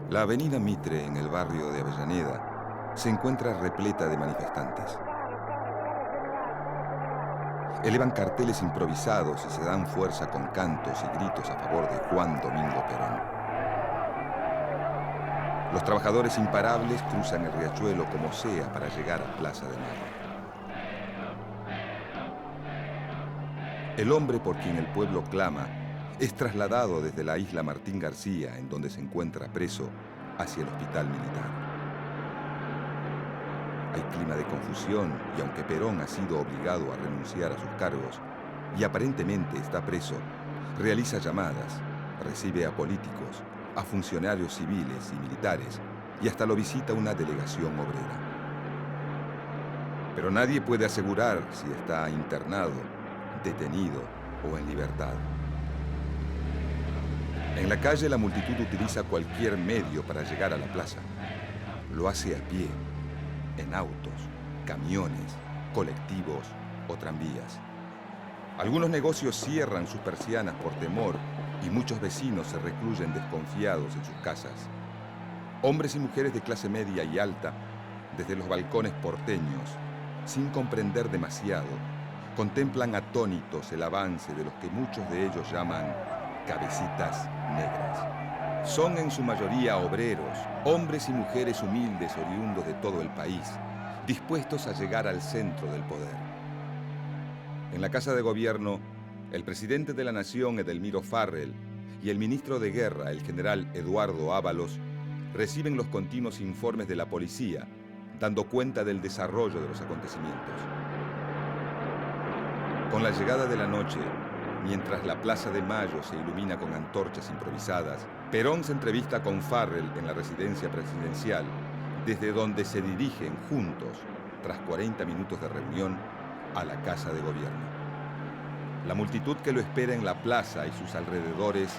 La avenida Mitre, en el barrio de Avellaneda, se encuentra repleta de manifestantes. Elevan carteles improvisados y se dan fuerza con cantos y gritos a favor de Juan Domingo Perón. Los trabajadores imparables cruzan el riachuelo como sea para llegar a Plaza de Mayo. El hombre por quien el pueblo clama es trasladado desde la isla Martín García, en donde se encuentra preso, hacia el hospital militar. Hay clima de confusión y aunque Perón ha sido obligado a renunciar a sus cargos y aparentemente está preso, realiza llamadas, recibe a políticos, a funcionarios civiles y militares y hasta lo visita una delegación obrera. Pero nadie puede asegurar si está internado, detenido o en libertad. En la calle la multitud utiliza cualquier medio para llegar a la plaza. Lo hace a pie, en autos, camiones, colectivos o tranvías. Algunos negocios cierran sus persianas por temor y muchos vecinos se recluyen desconfiados en sus casas. Hombres y mujeres de clase media y alta, desde los balcones porteños, sin comprender demasiado, contemplan atónitos el avance de los que muchos de ellos llaman cabecitas negras. Son en su mayoría obreros, hombres y mujeres humildes oriundos de todo el país, dispuestos a llegar al centro del poder. En la Casa de Gobierno, el presidente de la Nación, Edelmiro Farrell, y el ministro de Guerra, el general Eduardo Ábalos, reciben los continuos informes de la policía, dando cuenta del desarrollo de los acontecimientos. Con la llegada de la noche, mientras la Plaza de Mayo se ilumina con antorchas improvisadas, Perón se entrevista con Farrell en la residencia presidencial, desde donde se dirigen juntos, tras 40 minutos de reunión, a la Casa de Gobierno. La multitud que lo espera en la plaza y sus alrededores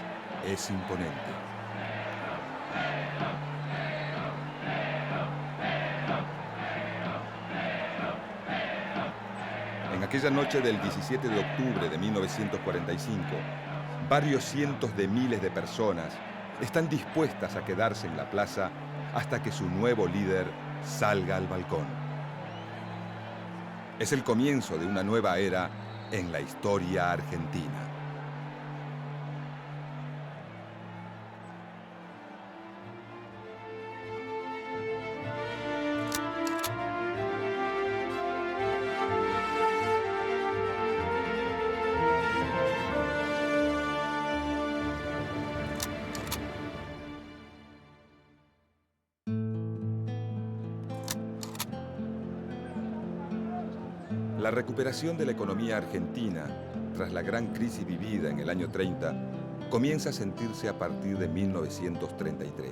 es imponente. En aquella noche del 17 de octubre de 1945, varios cientos de miles de personas están dispuestas a quedarse en la plaza hasta que su nuevo líder salga al balcón. Es el comienzo de una nueva era en la historia argentina. La recuperación de la economía argentina, tras la gran crisis vivida en el año 30, comienza a sentirse a partir de 1933.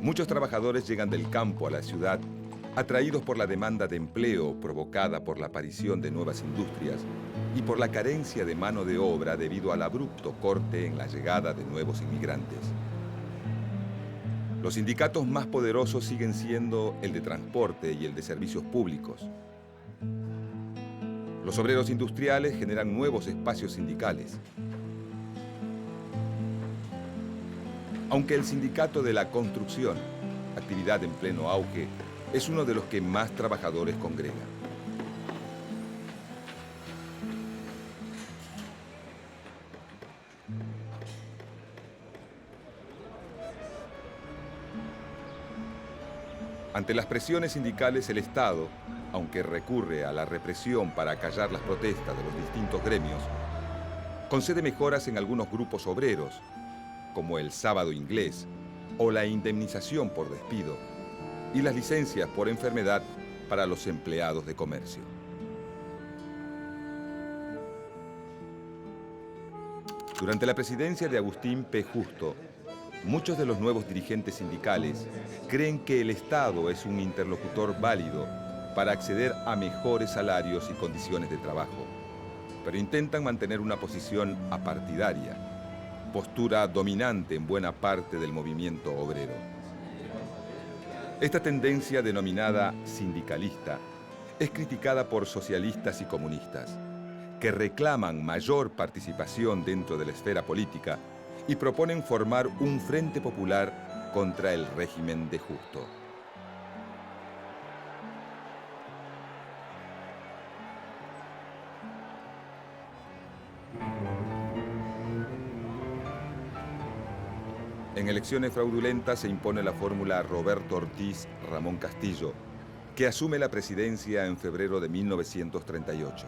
Muchos trabajadores llegan del campo a la ciudad, atraídos por la demanda de empleo provocada por la aparición de nuevas industrias y por la carencia de mano de obra debido al abrupto corte en la llegada de nuevos inmigrantes. Los sindicatos más poderosos siguen siendo el de transporte y el de servicios públicos. Los obreros industriales generan nuevos espacios sindicales. Aunque el sindicato de la construcción, actividad en pleno auge, es uno de los que más trabajadores congrega. Ante las presiones sindicales, el Estado, aunque recurre a la represión para acallar las protestas de los distintos gremios, concede mejoras en algunos grupos obreros, como el sábado inglés o la indemnización por despido, y las licencias por enfermedad para los empleados de comercio. Durante la presidencia de Agustín P. Justo, muchos de los nuevos dirigentes sindicales creen que el Estado es un interlocutor válido para acceder a mejores salarios y condiciones de trabajo, pero intentan mantener una posición apartidaria, postura dominante en buena parte del movimiento obrero. Esta tendencia denominada sindicalista es criticada por socialistas y comunistas, que reclaman mayor participación dentro de la esfera política y proponen formar un frente popular contra el régimen de Justo. En elecciones fraudulentas se impone la fórmula Roberto Ortiz-Ramón Castillo, que asume la presidencia en febrero de 1938.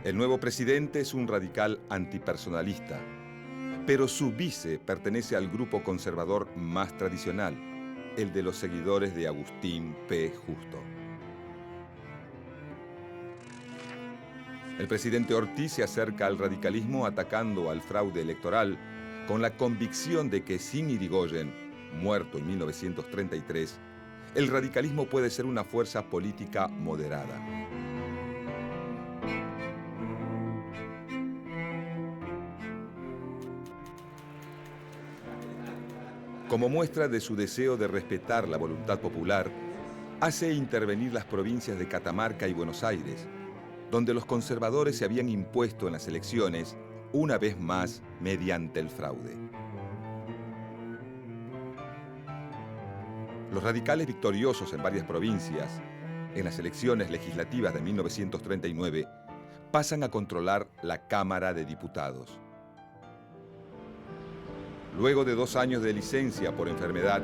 El nuevo presidente es un radical antipersonalista, pero su vice pertenece al grupo conservador más tradicional, el de los seguidores de Agustín P. Justo. El presidente Ortiz se acerca al radicalismo atacando al fraude electoral con la convicción de que sin Irigoyen, muerto en 1933, el radicalismo puede ser una fuerza política moderada. Como muestra de su deseo de respetar la voluntad popular, hace intervenir las provincias de Catamarca y Buenos Aires, donde los conservadores se habían impuesto en las elecciones, una vez más mediante el fraude. Los radicales victoriosos en varias provincias, en las elecciones legislativas de 1939, pasan a controlar la Cámara de Diputados. Luego de 2 años de licencia por enfermedad,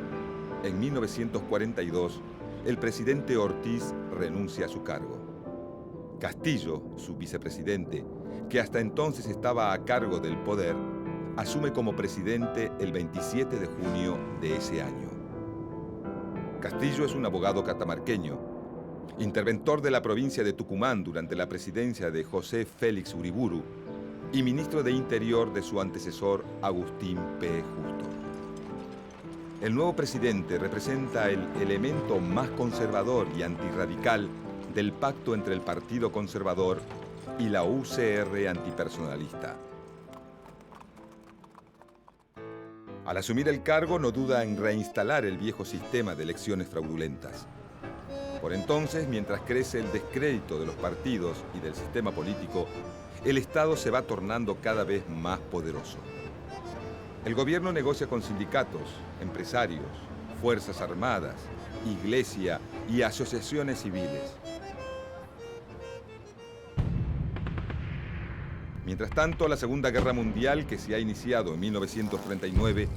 en 1942, el presidente Ortiz renuncia a su cargo. Castillo, su vicepresidente, que hasta entonces estaba a cargo del poder, asume como presidente el 27 de junio de ese año. Castillo es un abogado catamarqueño, interventor de la provincia de Tucumán durante la presidencia de José Félix Uriburu y ministro de Interior de su antecesor Agustín P. Justo. El nuevo presidente representa el elemento más conservador y antirradical del pacto entre el Partido Conservador y la UCR antipersonalista. Al asumir el cargo no duda en reinstalar el viejo sistema de elecciones fraudulentas. Por entonces, mientras crece el descrédito de los partidos y del sistema político, el Estado se va tornando cada vez más poderoso. El gobierno negocia con sindicatos, empresarios, fuerzas armadas, iglesia y asociaciones civiles. Mientras tanto, la Segunda Guerra Mundial, que se ha iniciado en 1939,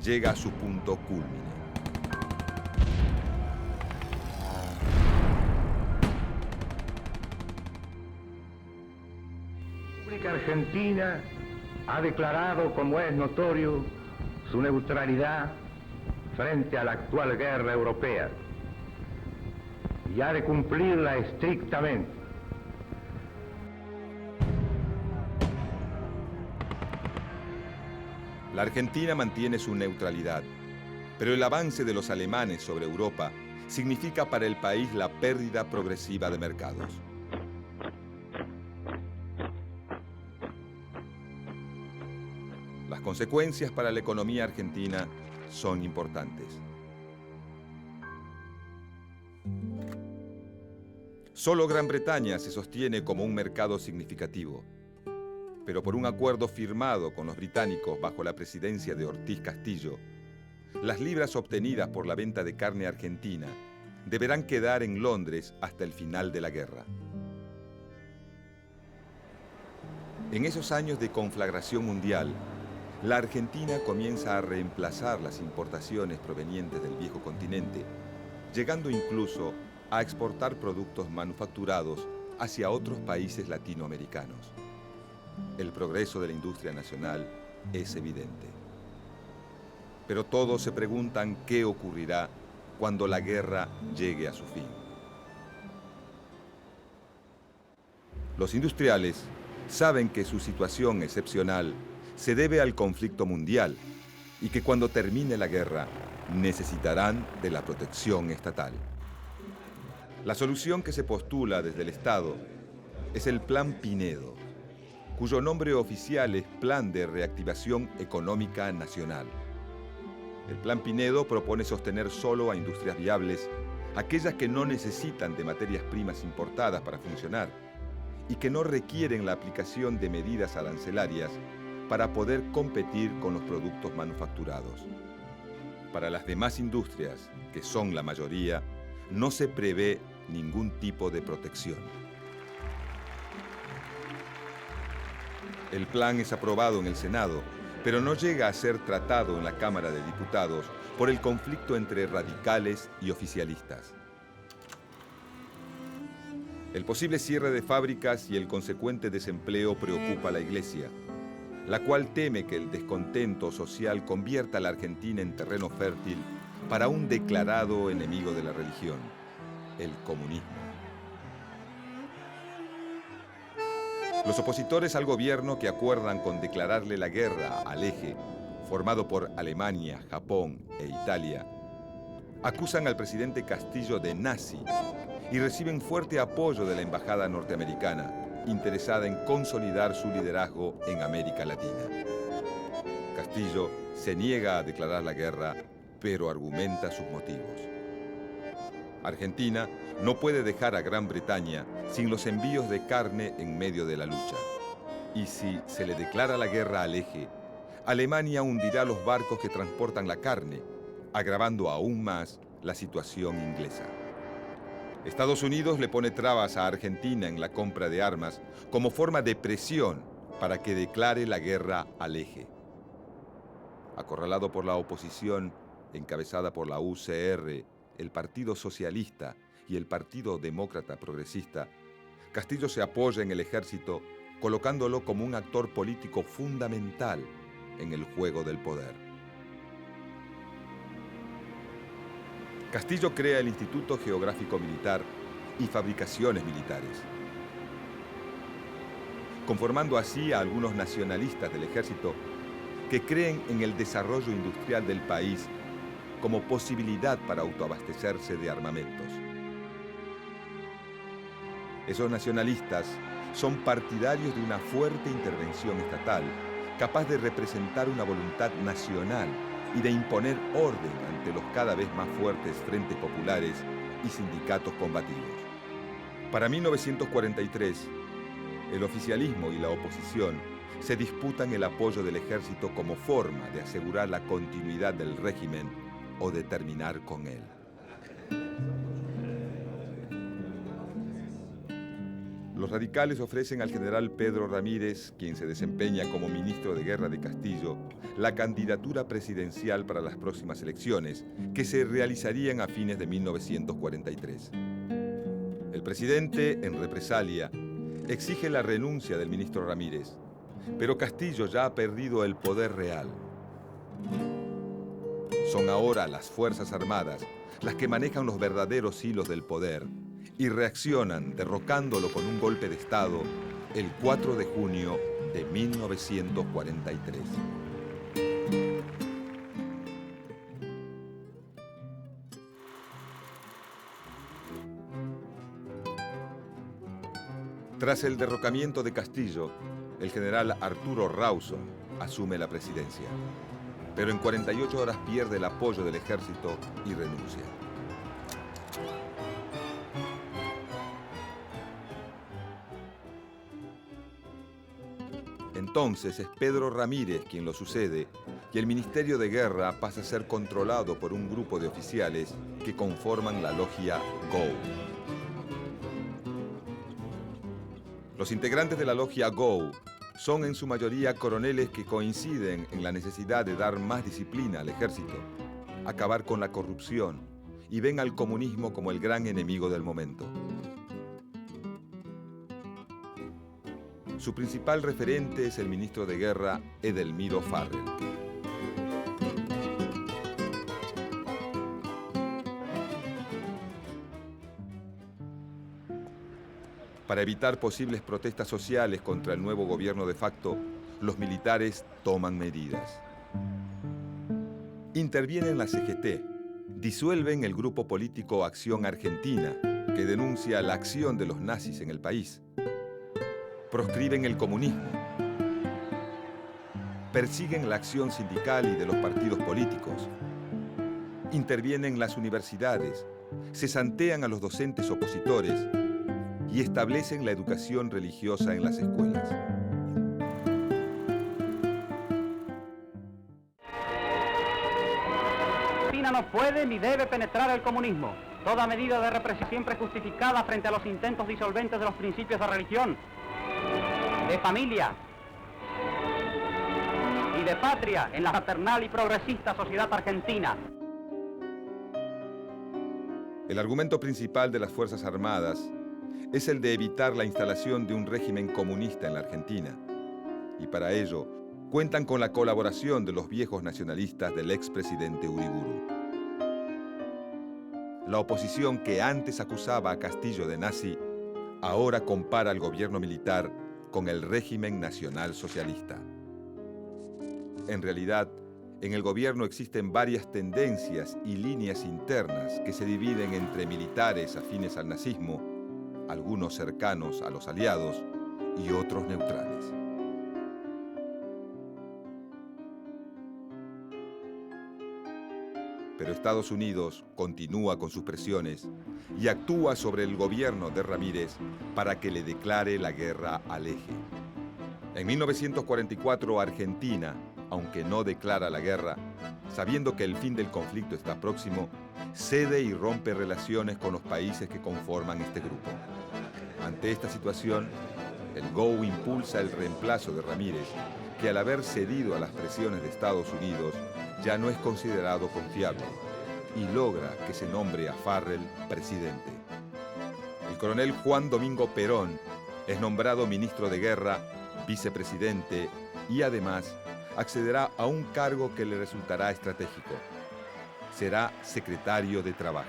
llega a su punto cúlmine. La República Argentina ha declarado, como es notorio, su neutralidad frente a la actual guerra europea y ha de cumplirla estrictamente. La Argentina mantiene su neutralidad, pero el avance de los alemanes sobre Europa significa para el país la pérdida progresiva de mercados. Las consecuencias para la economía argentina son importantes. Solo Gran Bretaña se sostiene como un mercado significativo, pero por un acuerdo firmado con los británicos bajo la presidencia de Ortiz Castillo, las libras obtenidas por la venta de carne argentina deberán quedar en Londres hasta el final de la guerra. En esos años de conflagración mundial, la Argentina comienza a reemplazar las importaciones provenientes del viejo continente, llegando incluso a exportar productos manufacturados hacia otros países latinoamericanos. El progreso de la industria nacional es evidente. Pero todos se preguntan qué ocurrirá cuando la guerra llegue a su fin. Los industriales saben que su situación excepcional se debe al conflicto mundial y que cuando termine la guerra necesitarán de la protección estatal. La solución que se postula desde el Estado es el Plan Pinedo, cuyo nombre oficial es Plan de Reactivación Económica Nacional. El Plan Pinedo propone sostener solo a industrias viables, aquellas que no necesitan de materias primas importadas para funcionar y que no requieren la aplicación de medidas arancelarias para poder competir con los productos manufacturados. Para las demás industrias, que son la mayoría, no se prevé ningún tipo de protección. El plan es aprobado en el Senado, pero no llega a ser tratado en la Cámara de Diputados por el conflicto entre radicales y oficialistas. El posible cierre de fábricas y el consecuente desempleo preocupa a la Iglesia, la cual teme que el descontento social convierta a la Argentina en terreno fértil para un declarado enemigo de la religión, el comunismo. Los opositores al gobierno, que acuerdan con declararle la guerra al eje, formado por Alemania, Japón e Italia, acusan al presidente Castillo de nazi y reciben fuerte apoyo de la embajada norteamericana, interesada en consolidar su liderazgo en América Latina. Castillo se niega a declarar la guerra, pero argumenta sus motivos. Argentina no puede dejar a Gran Bretaña sin los envíos de carne en medio de la lucha. Y si se le declara la guerra al eje, Alemania hundirá los barcos que transportan la carne, agravando aún más la situación inglesa. Estados Unidos le pone trabas a Argentina en la compra de armas como forma de presión para que declare la guerra al eje. Acorralado por la oposición, encabezada por la UCR, el Partido Socialista y el Partido Demócrata Progresista, Castillo se apoya en el ejército, colocándolo como un actor político fundamental en el juego del poder. Castillo crea el Instituto Geográfico Militar y fabricaciones militares, conformando así a algunos nacionalistas del ejército que creen en el desarrollo industrial del país como posibilidad para autoabastecerse de armamentos. Esos nacionalistas son partidarios de una fuerte intervención estatal, capaz de representar una voluntad nacional y de imponer orden ante los cada vez más fuertes frentes populares y sindicatos combativos. Para 1943, el oficialismo y la oposición se disputan el apoyo del ejército como forma de asegurar la continuidad del régimen o de terminar con él. Los radicales ofrecen al general Pedro Ramírez, quien se desempeña como ministro de Guerra de Castillo, la candidatura presidencial para las próximas elecciones, que se realizarían a fines de 1943. El presidente, en represalia, exige la renuncia del ministro Ramírez, pero Castillo ya ha perdido el poder real. Son ahora las Fuerzas Armadas las que manejan los verdaderos hilos del poder y reaccionan derrocándolo con un golpe de Estado el 4 de junio de 1943. Tras el derrocamiento de Castillo, el general Arturo Rawson asume la presidencia, pero en 48 horas pierde el apoyo del ejército y renuncia. Entonces es Pedro Ramírez quien lo sucede y el Ministerio de Guerra pasa a ser controlado por un grupo de oficiales que conforman la logia GO. Los integrantes de la logia GO son en su mayoría coroneles que coinciden en la necesidad de dar más disciplina al ejército, acabar con la corrupción y ven al comunismo como el gran enemigo del momento. Su principal referente es el ministro de Guerra, Edelmiro Farrell. Para evitar posibles protestas sociales contra el nuevo gobierno de facto, los militares toman medidas. Intervienen la CGT, disuelven el grupo político Acción Argentina, que denuncia la acción de los nazis en el país. Proscriben el comunismo. Persiguen la acción sindical y de los partidos políticos. intervienen las universidades, cesantean a los docentes opositores y establecen la educación religiosa en las escuelas. Argentina no puede ni debe penetrar el comunismo. Toda medida de represión siempre justificada frente a los intentos disolventes de los principios de religión, de familia y de patria en la fraternal y progresista sociedad argentina. El argumento principal de las Fuerzas Armadas es el de evitar la instalación de un régimen comunista en la Argentina. Y para ello, cuentan con la colaboración de los viejos nacionalistas del expresidente Uriburu. La oposición que antes acusaba a Castillo de nazi, ahora compara al gobierno militar con el régimen nacional socialista. En realidad, en el gobierno existen varias tendencias y líneas internas que se dividen entre militares afines al nazismo, algunos cercanos a los aliados y otros neutrales. Pero Estados Unidos continúa con sus presiones y actúa sobre el gobierno de Ramírez para que le declare la guerra al eje. En 1944, Argentina, aunque no declara la guerra, sabiendo que el fin del conflicto está próximo, cede y rompe relaciones con los países que conforman este grupo. Ante esta situación, el GO impulsa el reemplazo de Ramírez, que al haber cedido a las presiones de Estados Unidos, ya no es considerado confiable, y logra que se nombre a Farrell presidente. El coronel Juan Domingo Perón es nombrado ministro de Guerra, vicepresidente y además accederá a un cargo que le resultará estratégico. Será secretario de Trabajo.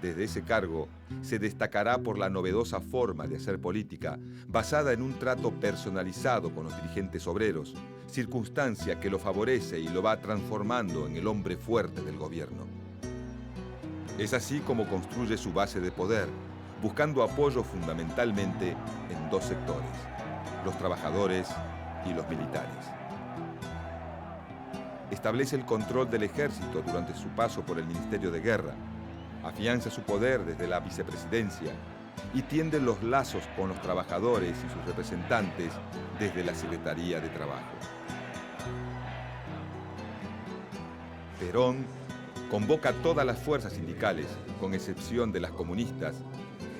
Desde ese cargo se destacará por la novedosa forma de hacer política, basada en un trato personalizado con los dirigentes obreros, circunstancia que lo favorece y lo va transformando en el hombre fuerte del gobierno. Es así como construye su base de poder, buscando apoyo fundamentalmente en dos sectores: los trabajadores y los militares. Establece el control del ejército durante su paso por el Ministerio de Guerra, afianza su poder desde la vicepresidencia y tiende los lazos con los trabajadores y sus representantes desde la Secretaría de Trabajo. Perón convoca a todas las fuerzas sindicales, con excepción de las comunistas,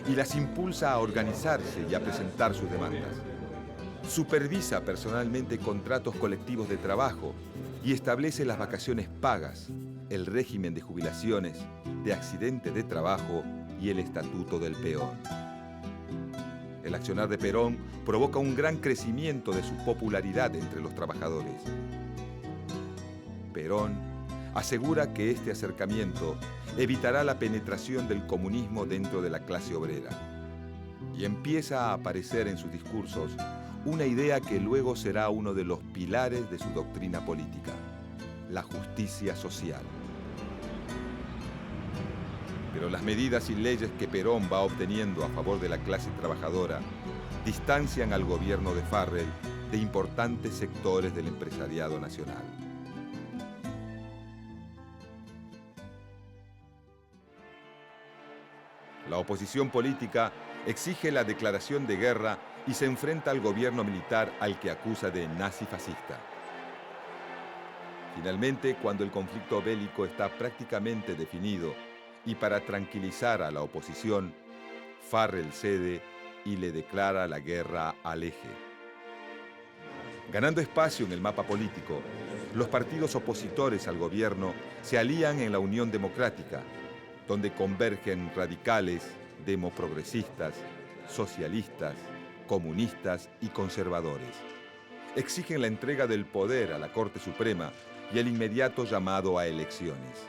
y las impulsa a organizarse y a presentar sus demandas. Supervisa personalmente contratos colectivos de trabajo y establece las vacaciones pagas, el régimen de jubilaciones, de accidente de trabajo y el estatuto del peón. El accionar de Perón provoca un gran crecimiento de su popularidad entre los trabajadores. Perón asegura que este acercamiento evitará la penetración del comunismo dentro de la clase obrera. Y empieza a aparecer en sus discursos una idea que luego será uno de los pilares de su doctrina política: la justicia social. Pero las medidas y leyes que Perón va obteniendo a favor de la clase trabajadora distancian al gobierno de Farrell de importantes sectores del empresariado nacional. La oposición política exige la declaración de guerra y se enfrenta al gobierno militar, al que acusa de nazi-fascista. Finalmente, cuando el conflicto bélico está prácticamente definido y para tranquilizar a la oposición, Farrell cede y le declara la guerra al eje. Ganando espacio en el mapa político, los partidos opositores al gobierno se alían en la Unión Democrática, donde convergen radicales, demoprogresistas, socialistas, comunistas y conservadores. Exigen la entrega del poder a la Corte Suprema y el inmediato llamado a elecciones.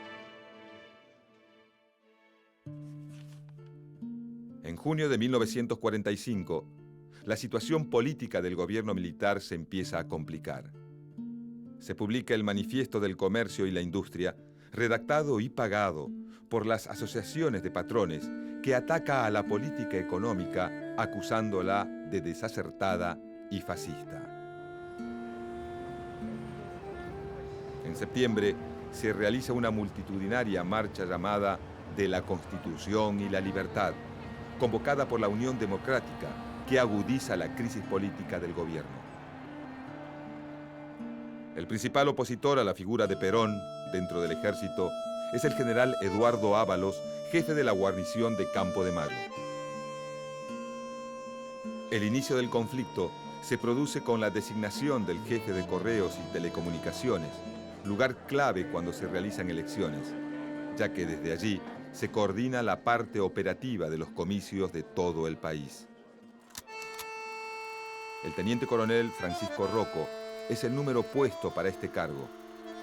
En junio de 1945, la situación política del gobierno militar se empieza a complicar. Se publica el Manifiesto del Comercio y la Industria, redactado y pagado por las asociaciones de patrones, que ataca a la política económica acusándola de desacertada y fascista. En septiembre se realiza una multitudinaria marcha llamada de la Constitución y la Libertad, convocada por la Unión Democrática, que agudiza la crisis política del gobierno. El principal opositor a la figura de Perón dentro del ejército es el general Eduardo Ábalos, jefe de la guarnición de Campo de Mayo. El inicio del conflicto se produce con la designación del jefe de Correos y Telecomunicaciones, lugar clave cuando se realizan elecciones, ya que desde allí se coordina la parte operativa de los comicios de todo el país. El teniente coronel Francisco Rocco es el número puesto para este cargo,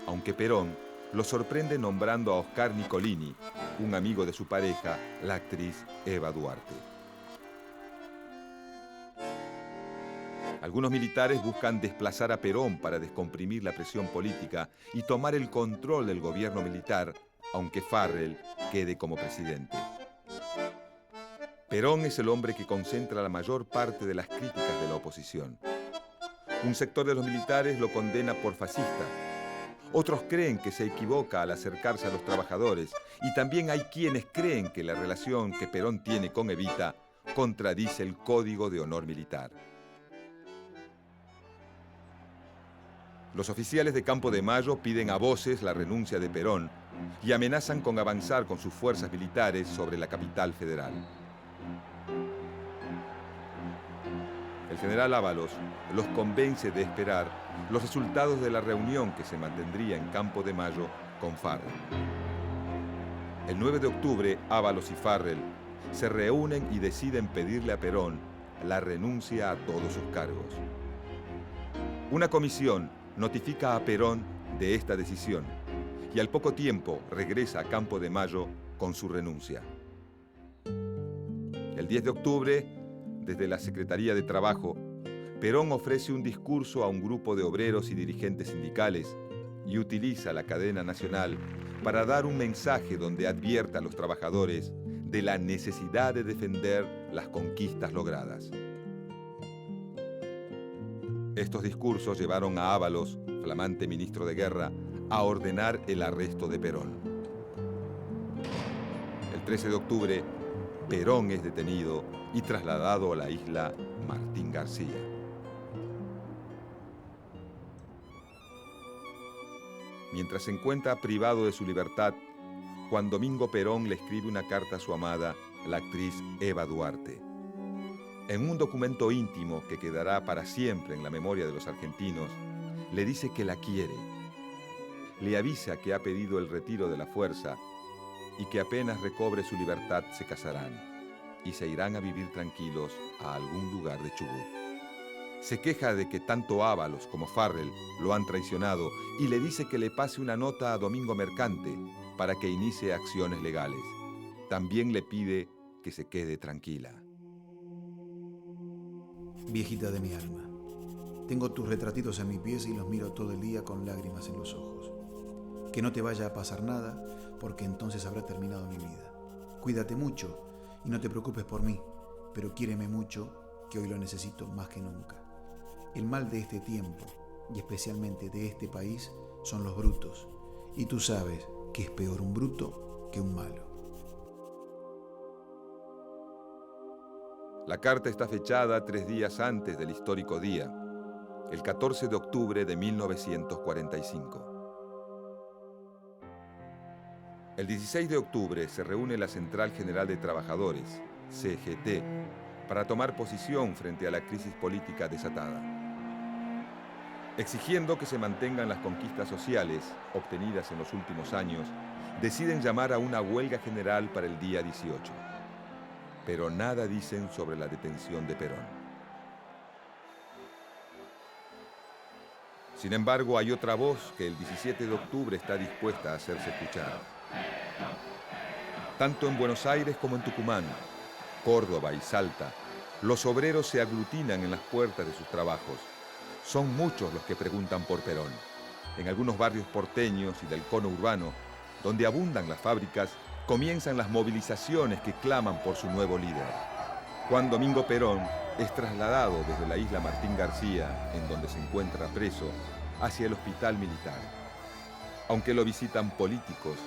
aunque Perón lo sorprende nombrando a Oscar Nicolini, un amigo de su pareja, la actriz Eva Duarte. Algunos militares buscan desplazar a Perón para descomprimir la presión política y tomar el control del gobierno militar, aunque Farrell quede como presidente. Perón es el hombre que concentra la mayor parte de las críticas de la oposición. Un sector de los militares lo condena por fascista. Otros creen que se equivoca al acercarse a los trabajadores y también hay quienes creen que la relación que Perón tiene con Evita contradice el Código de Honor Militar. Los oficiales de Campo de Mayo piden a voces la renuncia de Perón y amenazan con avanzar con sus fuerzas militares sobre la capital federal. El general Ábalos los convence de esperar los resultados de la reunión que se mantendría en Campo de Mayo con Farrell. El 9 de octubre, Ábalos y Farrell se reúnen y deciden pedirle a Perón la renuncia a todos sus cargos. Una comisión notifica a Perón de esta decisión y al poco tiempo regresa a Campo de Mayo con su renuncia. El 10 de octubre, desde la Secretaría de Trabajo, Perón ofrece un discurso a un grupo de obreros y dirigentes sindicales y utiliza la cadena nacional para dar un mensaje donde advierta a los trabajadores de la necesidad de defender las conquistas logradas. Estos discursos llevaron a Ábalos, flamante ministro de Guerra, a ordenar el arresto de Perón. El 13 de octubre, Perón es detenido y trasladado a la isla Martín García. Mientras se encuentra privado de su libertad, Juan Domingo Perón le escribe una carta a su amada, la actriz Eva Duarte. En un documento íntimo que quedará para siempre en la memoria de los argentinos, le dice que la quiere. Le avisa que ha pedido el retiro de la fuerza y que apenas recobre su libertad se casarán y se irán a vivir tranquilos a algún lugar de Chubut. Se queja de que tanto Ábalos como Farrell lo han traicionado y le dice que le pase una nota a Domingo Mercante para que inicie acciones legales. También le pide que se quede tranquila. Viejita de mi alma, tengo tus retratitos en mis pies y los miro todo el día con lágrimas en los ojos. Que no te vaya a pasar nada, porque entonces habrá terminado mi vida. Cuídate mucho y no te preocupes por mí, pero quiéreme mucho, que hoy lo necesito más que nunca. El mal de este tiempo, y especialmente de este país, son los brutos, y tú sabes que es peor un bruto que un malo. La carta está fechada 3 días antes del histórico día, el 14 de octubre de 1945. El 16 de octubre se reúne la Central General de Trabajadores, CGT, para tomar posición frente a la crisis política desatada. Exigiendo que se mantengan las conquistas sociales obtenidas en los últimos años, deciden llamar a una huelga general para el día 18. Pero nada dicen sobre la detención de Perón. Sin embargo, hay otra voz que el 17 de octubre está dispuesta a hacerse escuchar. Tanto en Buenos Aires como en Tucumán, Córdoba y Salta, los obreros se aglutinan en las puertas de sus trabajos. Son muchos los que preguntan por Perón. En algunos barrios porteños y del cono urbano, donde abundan las fábricas, comienzan las movilizaciones que claman por su nuevo líder. Juan Domingo Perón es trasladado desde la isla Martín García, en donde se encuentra preso, hacia el hospital militar. aunque lo visitan políticos,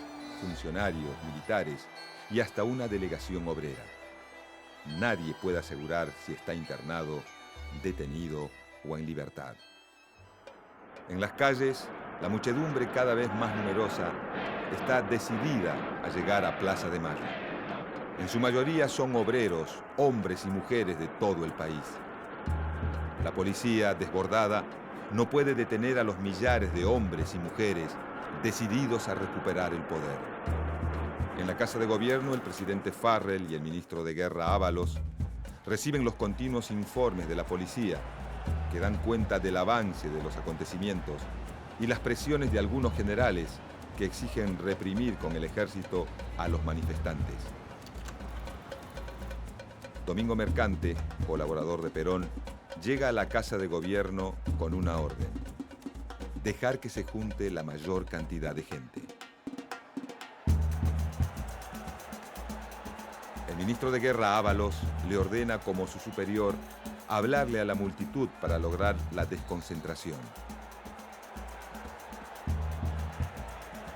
funcionarios, militares y hasta una delegación obrera. Nadie puede asegurar si está internado, detenido o en libertad. En las calles, la muchedumbre cada vez más numerosa está decidida a llegar a Plaza de Mayo. En su mayoría son obreros, hombres y mujeres de todo el país. La policía, desbordada, no puede detener a los millares de hombres y mujeres decididos a recuperar el poder. En la Casa de Gobierno, el presidente Farrell y el ministro de Guerra Ábalos reciben los continuos informes de la policía que dan cuenta del avance de los acontecimientos y las presiones de algunos generales que exigen reprimir con el ejército a los manifestantes. Domingo Mercante, colaborador de Perón, llega a la Casa de Gobierno con una orden: dejar que se junte la mayor cantidad de gente. El ministro de Guerra Ábalos le ordena como su superior hablarle a la multitud para lograr la desconcentración.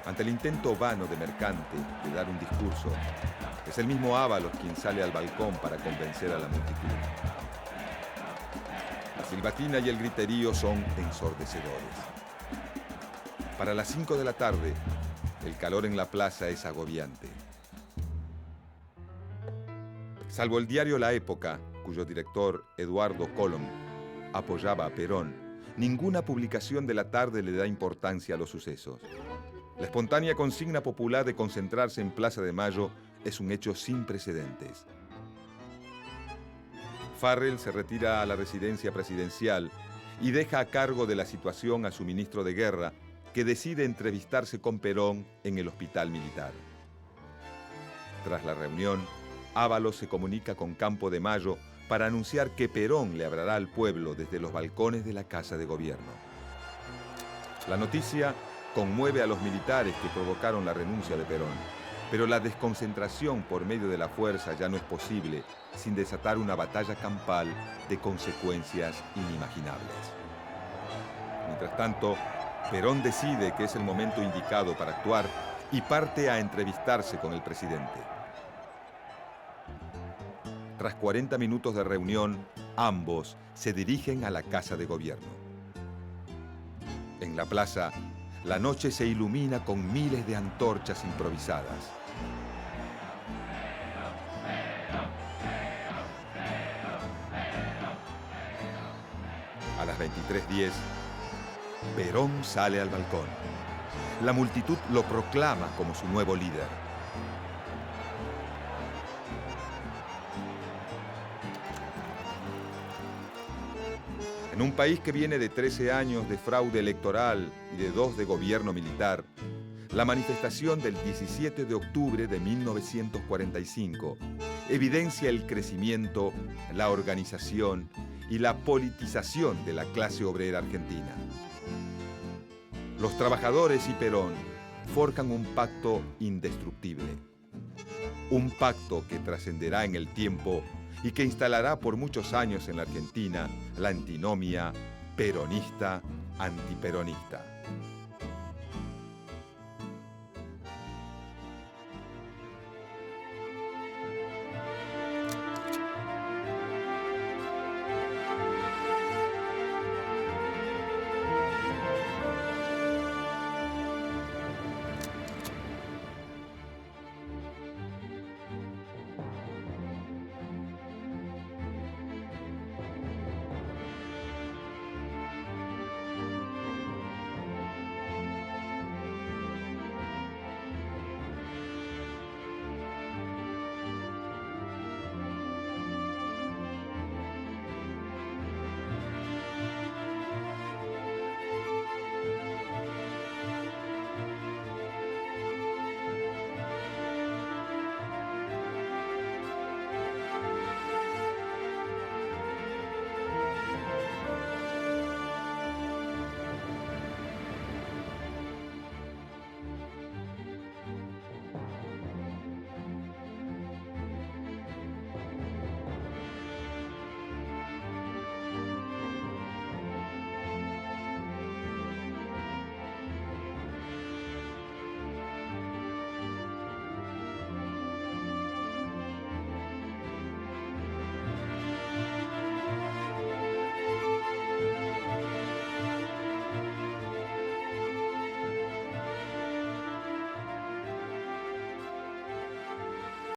Ante el intento vano de Mercante de dar un discurso, es el mismo Ábalos quien sale al balcón para convencer a la multitud. La silbatina y el griterío son ensordecedores. Para las 5 de la tarde, el calor en la plaza es agobiante. Salvo el diario La Época, cuyo director, Eduardo Colom, apoyaba a Perón, ninguna publicación de la tarde le da importancia a los sucesos. La espontánea consigna popular de concentrarse en Plaza de Mayo es un hecho sin precedentes. Farrell se retira a la residencia presidencial y deja a cargo de la situación a su ministro de Guerra, que decide entrevistarse con Perón en el hospital militar. Tras la reunión, Ábalos se comunica con Campo de Mayo para anunciar que Perón le hablará al pueblo desde los balcones de la Casa de Gobierno. La noticia conmueve a los militares que provocaron la renuncia de Perón, pero la desconcentración por medio de la fuerza ya no es posible sin desatar una batalla campal de consecuencias inimaginables. Mientras tanto, Perón decide que es el momento indicado para actuar y parte a entrevistarse con el presidente. Tras 40 minutos de reunión, ambos se dirigen a la Casa de Gobierno. En la plaza, la noche se ilumina con miles de antorchas improvisadas. A las 23:10, Perón sale al balcón. La multitud lo proclama como su nuevo líder. En un país que viene de 13 años de fraude electoral y de 2 de gobierno militar, la manifestación del 17 de octubre de 1945 evidencia el crecimiento, la organización y la politización de la clase obrera argentina. Los trabajadores y Perón forjan un pacto indestructible. Un pacto que trascenderá en el tiempo y que instalará por muchos años en la Argentina la antinomia peronista-antiperonista.